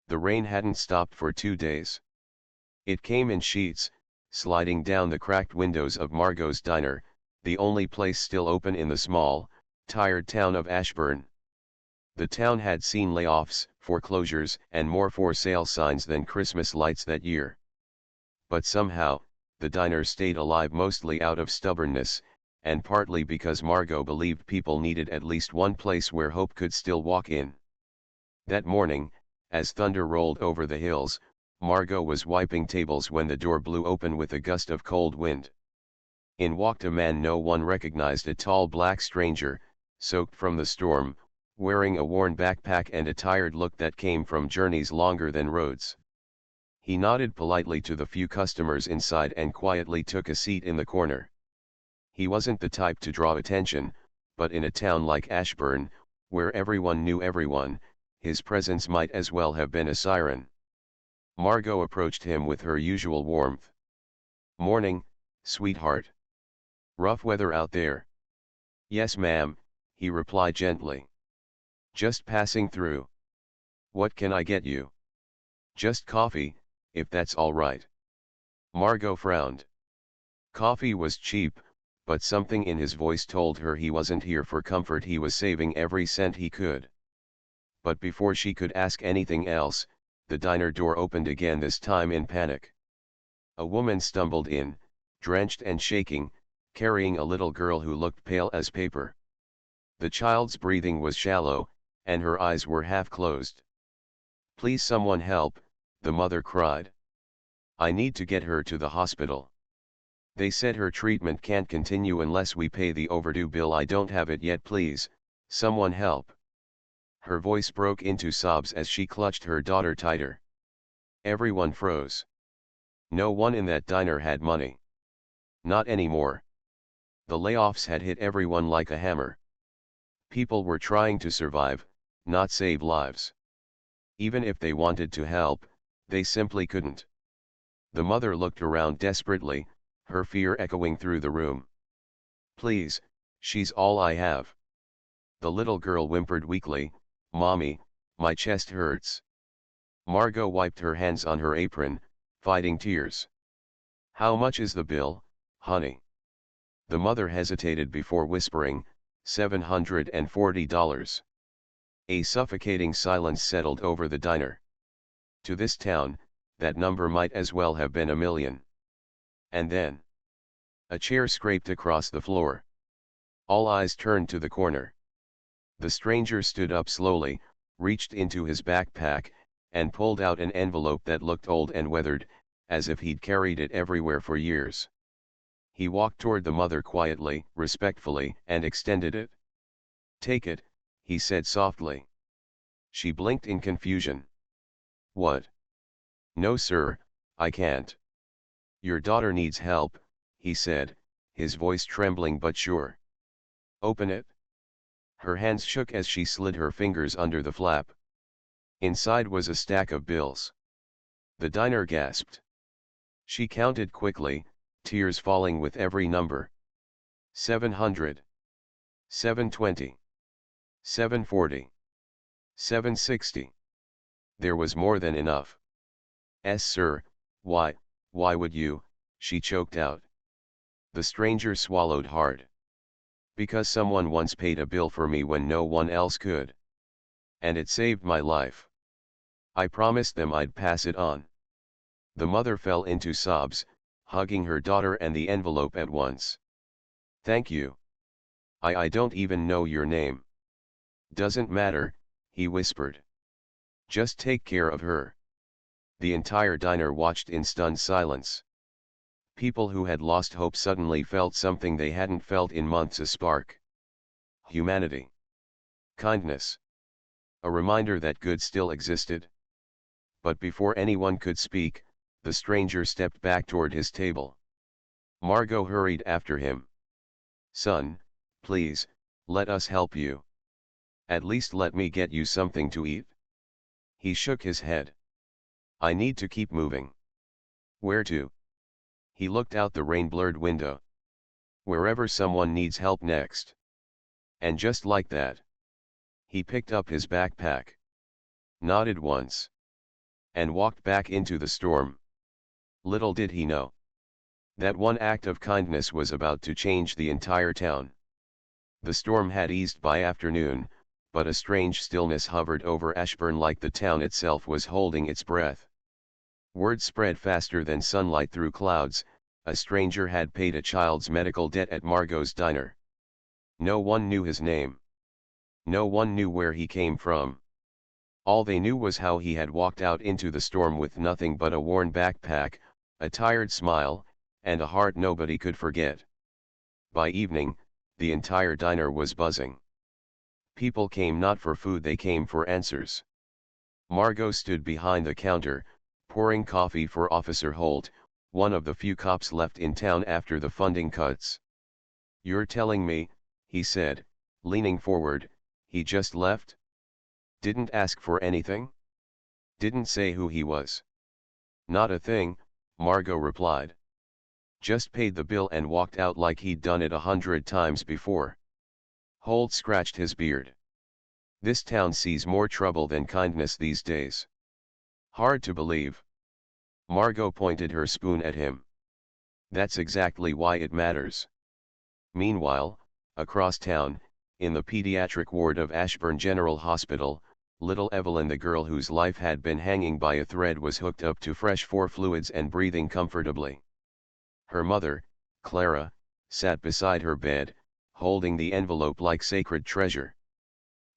The rain hadn't stopped for 2 days. It came in sheets, sliding down the cracked windows of Margot's diner, the only place still open in the small, tired town of Ashburn. The town had seen layoffs, foreclosures, and more for sale signs than Christmas lights that year. But somehow, the diner stayed alive, mostly out of stubbornness, and partly because Margot believed people needed at least one place where hope could still walk in. That morning, as thunder rolled over the hills, Margot was wiping tables when the door blew open with a gust of cold wind. In walked a man no one recognized, a tall black stranger, soaked from the storm, wearing a worn backpack and a tired look that came from journeys longer than roads. He nodded politely to the few customers inside and quietly took a seat in the corner. He wasn't the type to draw attention, but in a town like Ashburn, where everyone knew everyone, his presence might as well have been a siren. Margot approached him with her usual warmth. "Morning, sweetheart. Rough weather out there?" "Yes, ma'am," he replied gently. "Just passing through. What can I get you?" "Just coffee, if that's all right." Margot frowned. Coffee was cheap, but something in his voice told her he wasn't here for comfort, he was saving every cent he could. But before she could ask anything else, the diner door opened again, this time in panic. A woman stumbled in, drenched and shaking, carrying a little girl who looked pale as paper. The child's breathing was shallow, and her eyes were half closed. "Please someone help," the mother cried. "I need to get her to the hospital. They said her treatment can't continue unless we pay the overdue bill. I don't have it yet. Please, someone help." Her voice broke into sobs as she clutched her daughter tighter. Everyone froze. No one in that diner had money. Not anymore. The layoffs had hit everyone like a hammer. People were trying to survive, not save lives. Even if they wanted to help, they simply couldn't. The mother looked around desperately, her fear echoing through the room. "Please, she's all I have." The little girl whimpered weakly, "Mommy, my chest hurts." Margot wiped her hands on her apron, fighting tears. "How much is the bill, honey?" The mother hesitated before whispering, $740. A suffocating silence settled over the diner. To this town, that number might as well have been $1 million. And then, a chair scraped across the floor. All eyes turned to the corner. The stranger stood up slowly, reached into his backpack, and pulled out an envelope that looked old and weathered, as if he'd carried it everywhere for years. He walked toward the mother quietly, respectfully, and extended it. "Take it," he said softly. She blinked in confusion. "What?" "No, sir, I can't." "Your daughter needs help," he said, his voice trembling but sure. "Open it." Her hands shook as she slid her fingers under the flap. Inside was a stack of bills. The diner gasped. She counted quickly, tears falling with every number. 700. 720. 740. 760. There was more than enough. "S sir, why would you?" she choked out. The stranger swallowed hard. "Because someone once paid a bill for me when no one else could. And it saved my life. I promised them I'd pass it on." The mother fell into sobs, hugging her daughter and the envelope at once. "Thank you. I don't even know your name." "Doesn't matter," he whispered. "Just take care of her." The entire diner watched in stunned silence. People who had lost hope suddenly felt something they hadn't felt in months, a spark. Humanity. Kindness. A reminder that good still existed. But before anyone could speak, the stranger stepped back toward his table. Margot hurried after him. "Son, please, let us help you. At least let me get you something to eat." He shook his head. "I need to keep moving." "Where to?" He looked out the rain-blurred window. "Wherever someone needs help next." And just like that, he picked up his backpack. Nodded once. and walked back into the storm. Little did he know that one act of kindness was about to change the entire town. The storm had eased by afternoon, but a strange stillness hovered over Ashburn, like the town itself was holding its breath. Word spread faster than sunlight through clouds: a stranger had paid a child's medical debt at Margot's diner. No one knew his name. No one knew where he came from. All they knew was how he had walked out into the storm with nothing but a worn backpack, a tired smile, and a heart nobody could forget. By evening, the entire diner was buzzing. People came not for food, they came for answers. Margot stood behind the counter, pouring coffee for Officer Holt, one of the few cops left in town after the funding cuts. "You're telling me," he said, leaning forward, "he just left? Didn't ask for anything? Didn't say who he was?" "Not a thing," Margot replied. "Just paid the bill and walked out like he'd done it 100 times before." Holt scratched his beard. "This town sees more trouble than kindness these days." "Hard to believe." Margot pointed her spoon at him. "That's exactly why it matters." Meanwhile, across town, in the pediatric ward of Ashburn General Hospital, little Evelyn, the girl whose life had been hanging by a thread, was hooked up to fresh fluids and breathing comfortably. Her mother, Clara, sat beside her bed, holding the envelope like sacred treasure.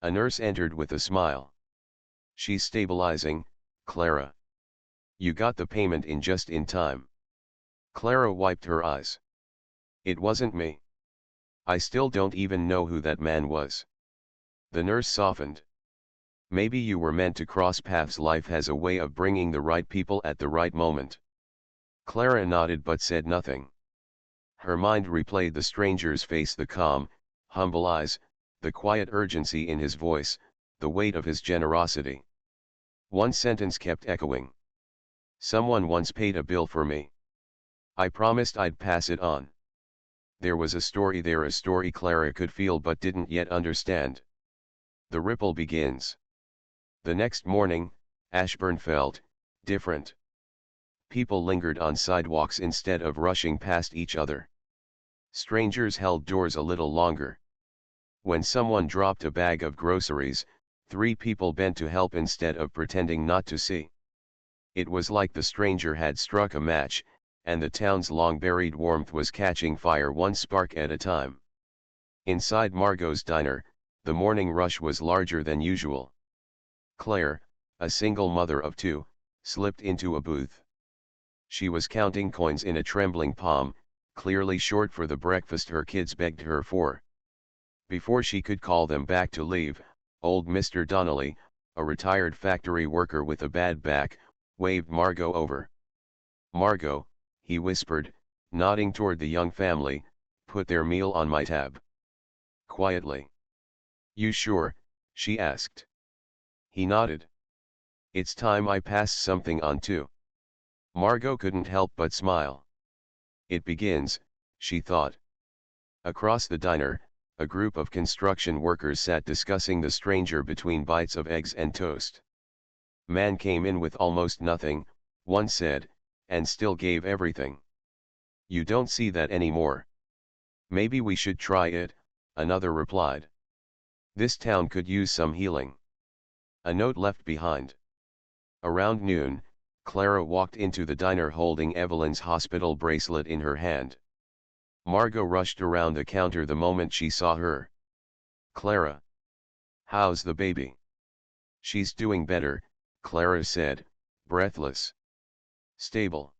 A nurse entered with a smile. "She's stabilizing, Clara. You got the payment in just in time." Clara wiped her eyes. "It wasn't me. I still don't even know who that man was." The nurse softened. "Maybe you were meant to cross paths. Life has a way of bringing the right people at the right moment." Clara nodded but said nothing. Her mind replayed the stranger's face, the calm, humble eyes, the quiet urgency in his voice, the weight of his generosity. One sentence kept echoing. "Someone once paid a bill for me. I promised I'd pass it on." There was a story there, a story Clara could feel but didn't yet understand. The ripple begins. The next morning, Ashburn felt different. People lingered on sidewalks instead of rushing past each other. Strangers held doors a little longer. When someone dropped a bag of groceries, 3 people bent to help instead of pretending not to see. It was like the stranger had struck a match, and the town's long-buried warmth was catching fire, one spark at a time. Inside Margot's diner, the morning rush was larger than usual. Claire, a single mother of 2, slipped into a booth. She was counting coins in a trembling palm, clearly short for the breakfast her kids begged her for. Before she could call them back to leave, old Mr. Donnelly, a retired factory worker with a bad back, waved Margot over. "Margot," he whispered, nodding toward the young family, "put their meal on my tab." Quietly. "You sure?" she asked. He nodded. "It's time I passed something on too." Margot couldn't help but smile. It begins, she thought. Across the diner, a group of construction workers sat discussing the stranger between bites of eggs and toast. "Man came in with almost nothing," one said, "and still gave everything. You don't see that anymore." "Maybe we should try it," another replied. "This town could use some healing." A note left behind. Around noon, Clara walked into the diner holding Evelyn's hospital bracelet in her hand. Margot rushed around the counter the moment she saw her. "Clara. How's the baby?" "She's doing better," Clara said, breathless. "Stable.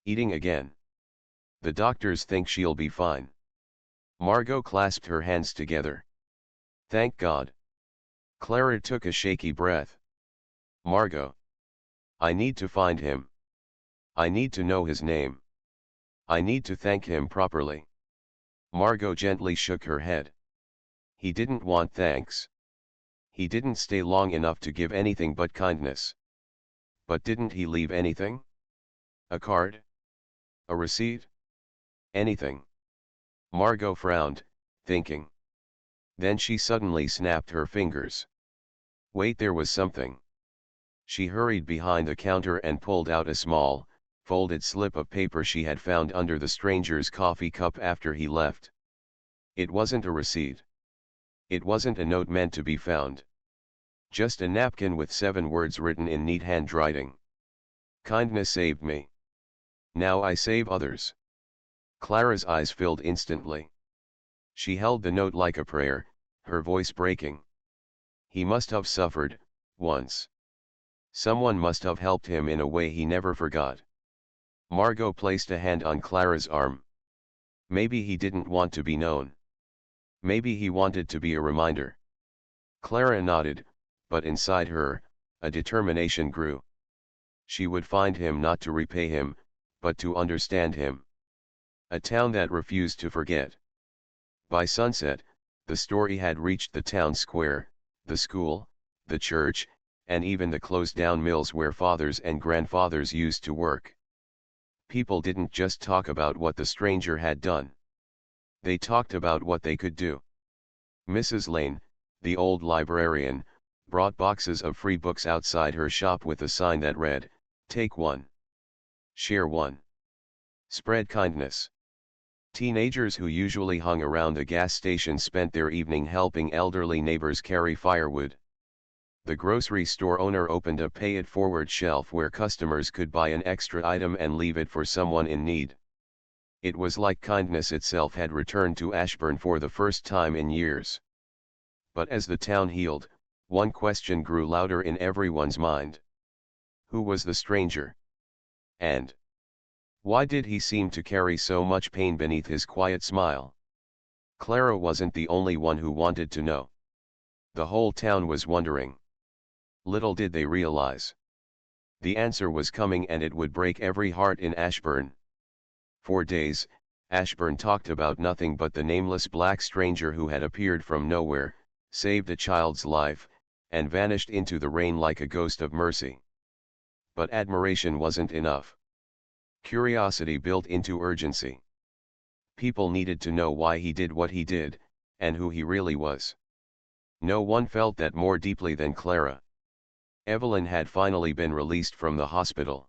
Eating again. The doctors think she'll be fine." Margot clasped her hands together. "Thank God." Clara took a shaky breath. "Margot. I need to find him. I need to know his name. I need to thank him properly." Margot gently shook her head. "He didn't want thanks. He didn't stay long enough to give anything but kindness." "But didn't he leave anything? A card? A receipt? Anything?" Margot frowned, thinking. Then she suddenly snapped her fingers. "Wait, there was something." She hurried behind the counter and pulled out a small, folded slip of paper she had found under the stranger's coffee cup after he left. It wasn't a receipt. It wasn't a note meant to be found. Just a napkin with 7 words written in neat handwriting. Kindness saved me. Now I save others. Clara's eyes filled instantly. She held the note like a prayer, her voice breaking. He must have suffered, once. Someone must have helped him in a way he never forgot. Margot placed a hand on Clara's arm. Maybe he didn't want to be known. Maybe he wanted to be a reminder. Clara nodded, but inside her, a determination grew. She would find him not to repay him, but to understand him. A town that refused to forget. By sunset, the story had reached the town square, the school, the church, and even the closed-down mills where fathers and grandfathers used to work. People didn't just talk about what the stranger had done. They talked about what they could do. Mrs. Lane, the old librarian, brought boxes of free books outside her shop with a sign that read, "Take one. Share one. Spread kindness." Teenagers who usually hung around the gas station spent their evening helping elderly neighbors carry firewood. The grocery store owner opened a pay-it-forward shelf where customers could buy an extra item and leave it for someone in need. It was like kindness itself had returned to Ashburn for the first time in years. But as the town healed, one question grew louder in everyone's mind. Who was the stranger? And why did he seem to carry so much pain beneath his quiet smile? Clara wasn't the only one who wanted to know. The whole town was wondering. Little did they realize. The answer was coming, and it would break every heart in Ashburn. For days, Ashburn talked about nothing but the nameless black stranger who had appeared from nowhere, saved a child's life, and vanished into the rain like a ghost of mercy. But admiration wasn't enough. Curiosity built into urgency. People needed to know why he did what he did, and who he really was. No one felt that more deeply than Clara. Evelyn had finally been released from the hospital.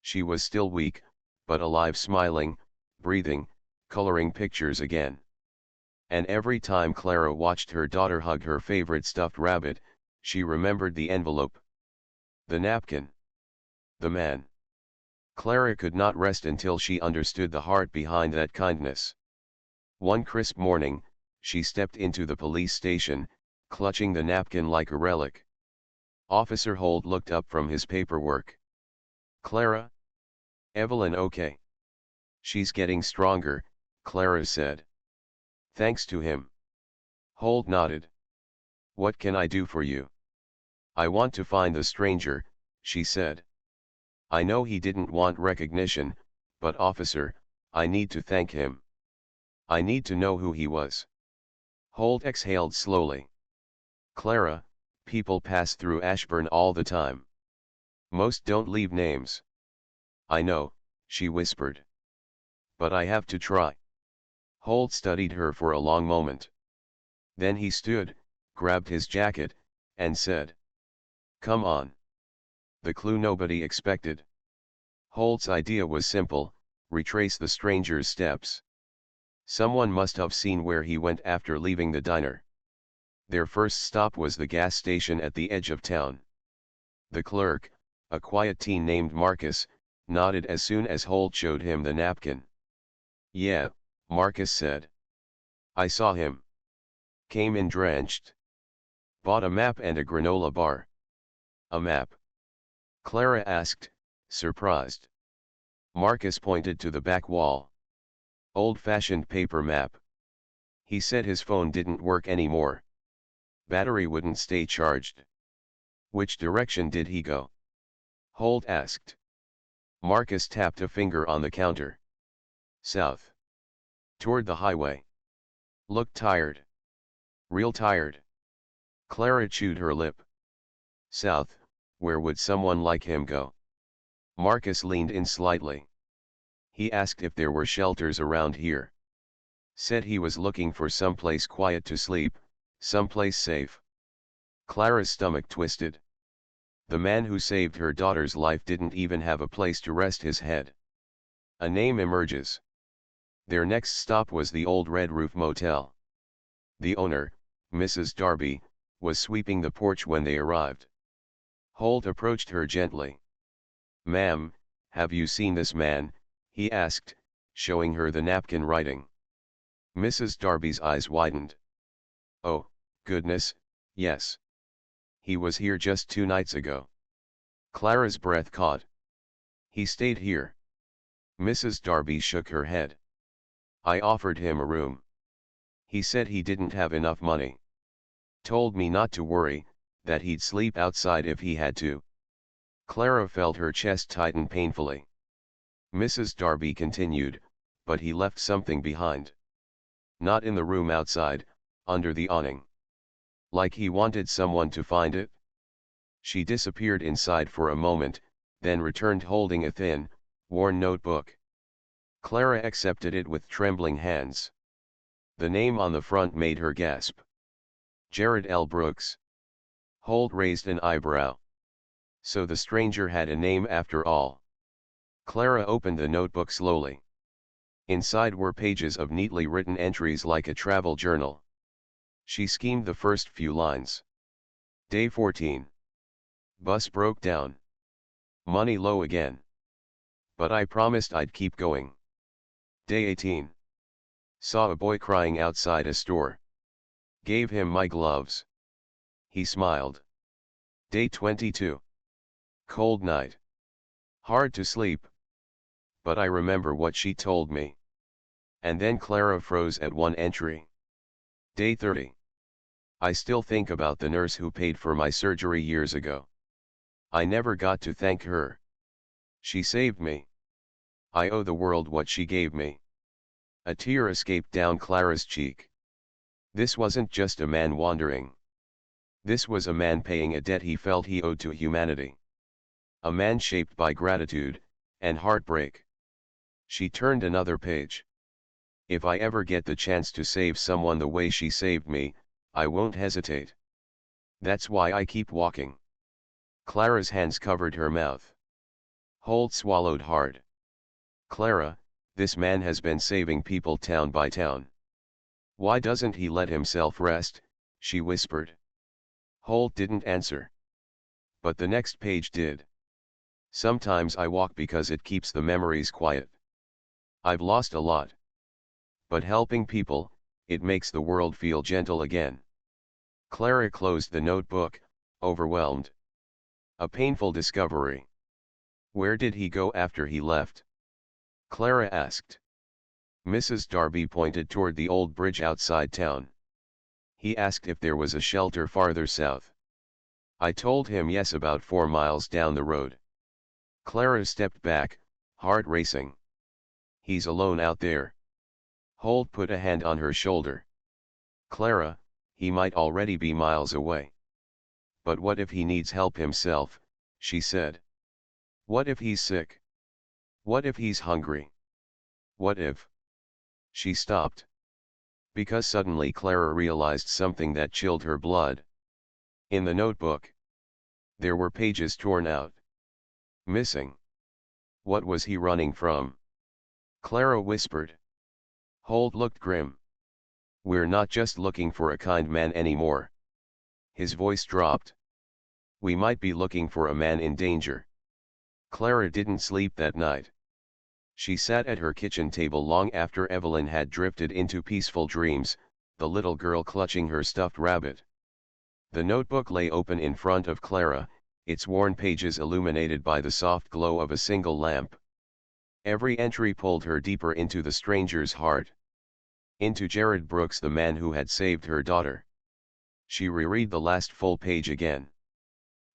She was still weak, but alive, smiling, breathing, coloring pictures again. And every time Clara watched her daughter hug her favorite stuffed rabbit, she remembered the envelope. The napkin. The man. Clara could not rest until she understood the heart behind that kindness. One crisp morning, she stepped into the police station, clutching the napkin like a relic. Officer Holt looked up from his paperwork. "Clara? Evelyn okay?" "She's getting stronger," Clara said. "Thanks to him." Holt nodded. "What can I do for you?" "I want to find the stranger," she said. "I know he didn't want recognition, but officer, I need to thank him. I need to know who he was." Holt exhaled slowly. "Clara, people pass through Ashburn all the time. Most don't leave names." "I know," she whispered. "But I have to try." Holt studied her for a long moment. Then he stood, grabbed his jacket, and said, "Come on." The clue nobody expected. Holt's idea was simple: retrace the stranger's steps. Someone must have seen where he went after leaving the diner. Their first stop was the gas station at the edge of town. The clerk, a quiet teen named Marcus, nodded as soon as Holt showed him the napkin. "Yeah," Marcus said. "I saw him. Came in drenched. Bought a map and a granola bar." "A map?" Clara asked, surprised. Marcus pointed to the back wall. "Old-fashioned paper map. He said his phone didn't work anymore. Battery wouldn't stay charged." "Which direction did he go?" Holt asked. Marcus tapped a finger on the counter. "South. Toward the highway. Looked tired. Real tired." Clara chewed her lip. "South, where would someone like him go?" Marcus leaned in slightly. "He asked if there were shelters around here. Said he was looking for someplace quiet to sleep, someplace safe." Clara's stomach twisted. The man who saved her daughter's life didn't even have a place to rest his head. A name emerges. Their next stop was the old Red Roof Motel. The owner, Mrs. Darby, was sweeping the porch when they arrived. Holt approached her gently. "Ma'am, have you seen this man?" he asked, showing her the napkin writing. Mrs. Darby's eyes widened. "Oh, goodness, yes. He was here just 2 nights ago." Clara's breath caught. "He stayed here?" Mrs. Darby shook her head. "I offered him a room. He said he didn't have enough money. Told me not to worry, that he'd sleep outside if he had to." Clara felt her chest tighten painfully. Mrs. Darby continued, "But he left something behind. Not in the room outside, under the awning. Like he wanted someone to find it." She disappeared inside for a moment, then returned holding a thin, worn notebook. Clara accepted it with trembling hands. The name on the front made her gasp. Jared L. Brooks. Holt raised an eyebrow. So the stranger had a name after all. Clara opened the notebook slowly. Inside were pages of neatly written entries like a travel journal. She skimmed the first few lines. Day 14. Bus broke down. Money low again. But I promised I'd keep going. Day 18. Saw a boy crying outside a store. Gave him my gloves. He smiled. Day 22. Cold night. Hard to sleep. But I remember what she told me. And then Clara froze at one entry. Day 30. I still think about the nurse who paid for my surgery years ago. I never got to thank her. She saved me. I owe the world what she gave me. A tear escaped down Clara's cheek. This wasn't just a man wandering. This was a man paying a debt he felt he owed to humanity. A man shaped by gratitude and heartbreak. She turned another page. If I ever get the chance to save someone the way she saved me, I won't hesitate. That's why I keep walking. Clara's hands covered her mouth. Holt swallowed hard. Clara, this man has been saving people town by town. Why doesn't he let himself rest? She whispered. Holt didn't answer. But the next page did. Sometimes I walk because it keeps the memories quiet. I've lost a lot. But helping people, it makes the world feel gentle again. Clara closed the notebook, overwhelmed. A painful discovery. Where did he go after he left? Clara asked. Mrs. Darby pointed toward the old bridge outside town. He asked if there was a shelter farther south. I told him yes, about 4 miles down the road. Clara stepped back, heart racing. He's alone out there. Holt put a hand on her shoulder. Clara, he might already be miles away. But what if he needs help himself? She said. What if he's sick? What if he's hungry? What if? She stopped. Because suddenly Clara realized something that chilled her blood. In the notebook, there were pages torn out. Missing. What was he running from? Clara whispered. Holt looked grim. We're not just looking for a kind man anymore. His voice dropped. We might be looking for a man in danger. Clara didn't sleep that night. She sat at her kitchen table long after Evelyn had drifted into peaceful dreams, the little girl clutching her stuffed rabbit. The notebook lay open in front of Clara, its worn pages illuminated by the soft glow of a single lamp. Every entry pulled her deeper into the stranger's heart. Into Jared Brooks, the man who had saved her daughter. She reread the last full page again.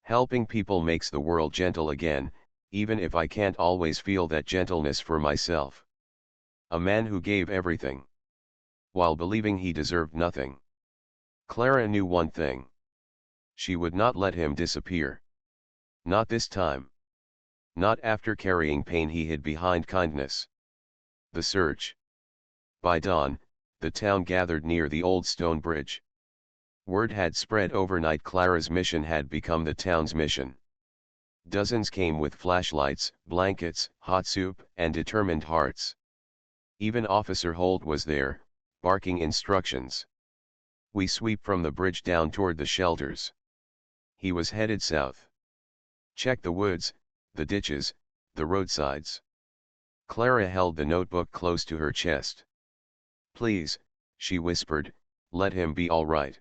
Helping people makes the world gentle again, even if I can't always feel that gentleness for myself. A man who gave everything, while believing he deserved nothing. Clara knew one thing. She would not let him disappear. Not this time. Not after carrying pain he hid behind kindness. The search. By dawn, the town gathered near the old stone bridge. Word had spread overnight. Clara's mission had become the town's mission. Dozens came with flashlights, blankets, hot soup, and determined hearts. Even Officer Holt was there, barking instructions. We sweep from the bridge down toward the shelters. He was headed south. Check the woods, the ditches, the roadsides. Clara held the notebook close to her chest. Please, she whispered, let him be all right.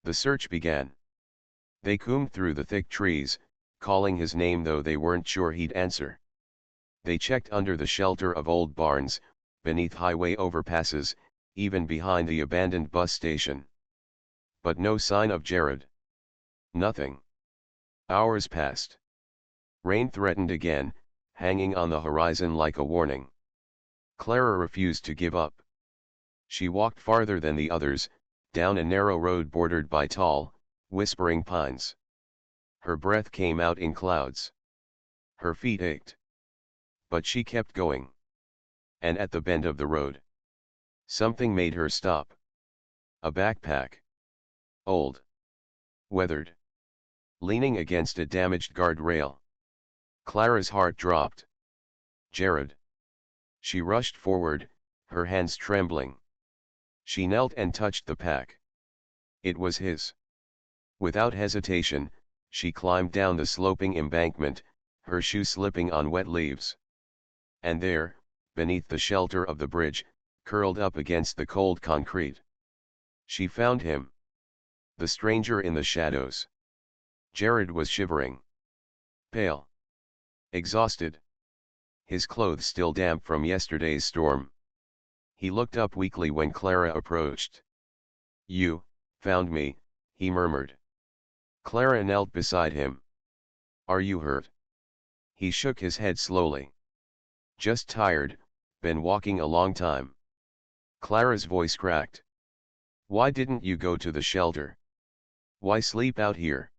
The search began. They combed through the thick trees, calling his name though they weren't sure he'd answer. They checked under the shelter of old barns, beneath highway overpasses, even behind the abandoned bus station. But no sign of Jared. Nothing. Hours passed. Rain threatened again, hanging on the horizon like a warning. Clara refused to give up. She walked farther than the others, down a narrow road bordered by tall, whispering pines. Her breath came out in clouds. Her feet ached. But she kept going. And at the bend of the road, something made her stop. A backpack. Old. Weathered. Leaning against a damaged guardrail. Clara's heart dropped. Jared. She rushed forward, her hands trembling. She knelt and touched the pack. It was his. Without hesitation, she climbed down the sloping embankment, her shoe slipping on wet leaves. And there, beneath the shelter of the bridge, curled up against the cold concrete, she found him. The stranger in the shadows. Jared was shivering. Pale. Exhausted. His clothes still damp from yesterday's storm. He looked up weakly when Clara approached. You found me, he murmured. Clara knelt beside him. Are you hurt? He shook his head slowly. Just tired, been walking a long time. Clara's voice cracked. Why didn't you go to the shelter? Why sleep out here?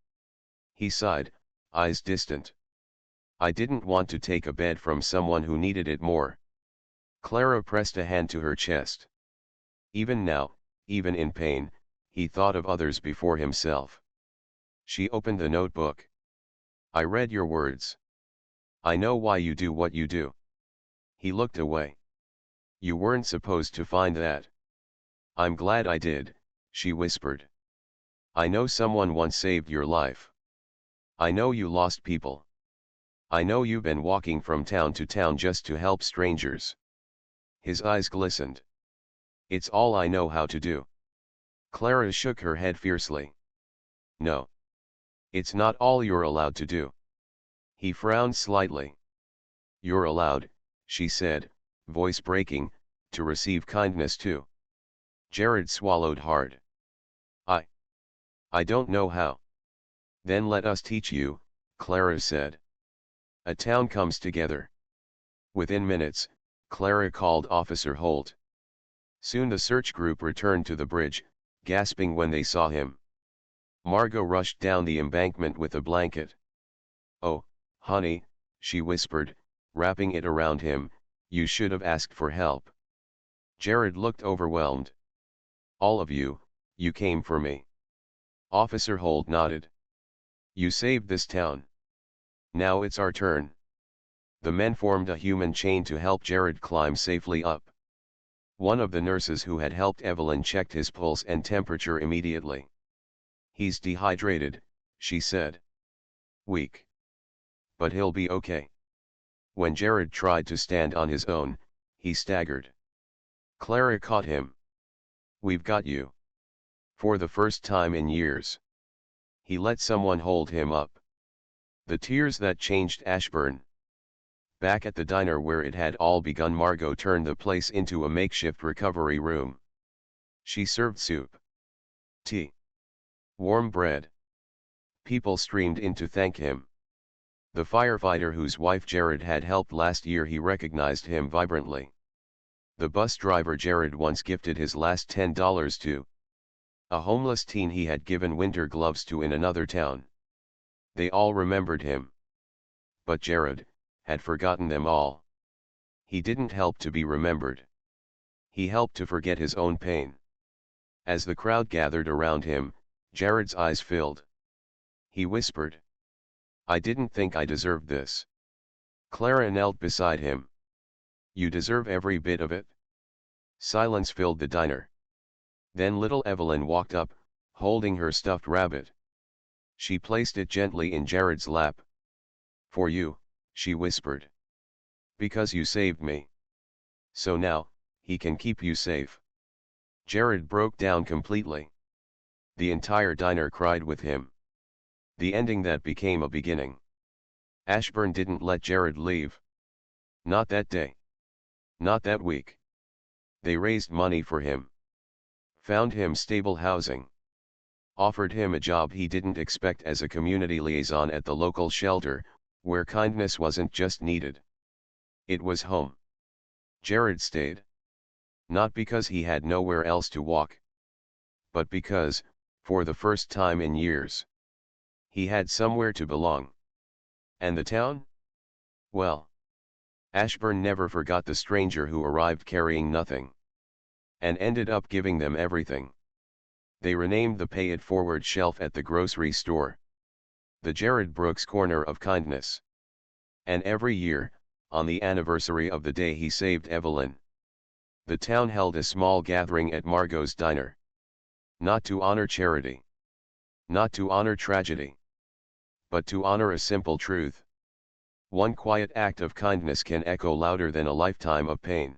He sighed, eyes distant. I didn't want to take a bed from someone who needed it more. Clara pressed a hand to her chest. Even now, even in pain, he thought of others before himself. She opened the notebook. I read your words. I know why you do what you do. He looked away. You weren't supposed to find that. I'm glad I did, she whispered. I know someone once saved your life. I know you lost people. I know you've been walking from town to town just to help strangers. His eyes glistened. It's all I know how to do. Clara shook her head fiercely. No. It's not all you're allowed to do. He frowned slightly. You're allowed, she said, voice breaking, to receive kindness too. Jared swallowed hard. I don't know how. Then let us teach you, Clara said. A town comes together. Within minutes, Clara called Officer Holt. Soon the search group returned to the bridge, gasping when they saw him. Margot rushed down the embankment with a blanket. Oh, honey, she whispered, wrapping it around him, you should have asked for help. Jared looked overwhelmed. All of you, you came for me. Officer Holt nodded. You saved this town. Now it's our turn. The men formed a human chain to help Jared climb safely up. One of the nurses who had helped Evelyn checked his pulse and temperature immediately. He's dehydrated, she said. Weak. But he'll be okay. When Jared tried to stand on his own, he staggered. Clara caught him. We've got you. For the first time in years. He let someone hold him up. The tears that changed Ashburn. Back at the diner where it had all begun, Margot turned the place into a makeshift recovery room. She served soup, tea, warm bread. People streamed in to thank him. The firefighter whose wife Jared had helped last year, he recognized him vibrantly. The bus driver Jared once gifted his last $10 to. A homeless teen he had given winter gloves to in another town. They all remembered him. But Jared had forgotten them all. He didn't help to be remembered. He helped to forget his own pain. As the crowd gathered around him, Jared's eyes filled. He whispered. I didn't think I deserved this. Clara knelt beside him. You deserve every bit of it. Silence filled the diner. Then little Evelyn walked up, holding her stuffed rabbit. She placed it gently in Jared's lap. For you, she whispered. Because you saved me. So now, he can keep you safe. Jared broke down completely. The entire diner cried with him. The ending that became a beginning. Ashburn didn't let Jared leave. Not that day. Not that week. They raised money for him. Found him stable housing. Offered him a job he didn't expect as a community liaison at the local shelter, where kindness wasn't just needed. It was home. Jared stayed. Not because he had nowhere else to walk. But because, for the first time in years, he had somewhere to belong. And the town? Well, Ashburn never forgot the stranger who arrived carrying nothing. And ended up giving them everything. They renamed the pay it forward shelf at the grocery store the Jared Brooks Corner of Kindness. And every year, on the anniversary of the day he saved Evelyn, the town held a small gathering at Margot's diner. Not to honor charity. Not to honor tragedy. But to honor a simple truth. One quiet act of kindness can echo louder than a lifetime of pain.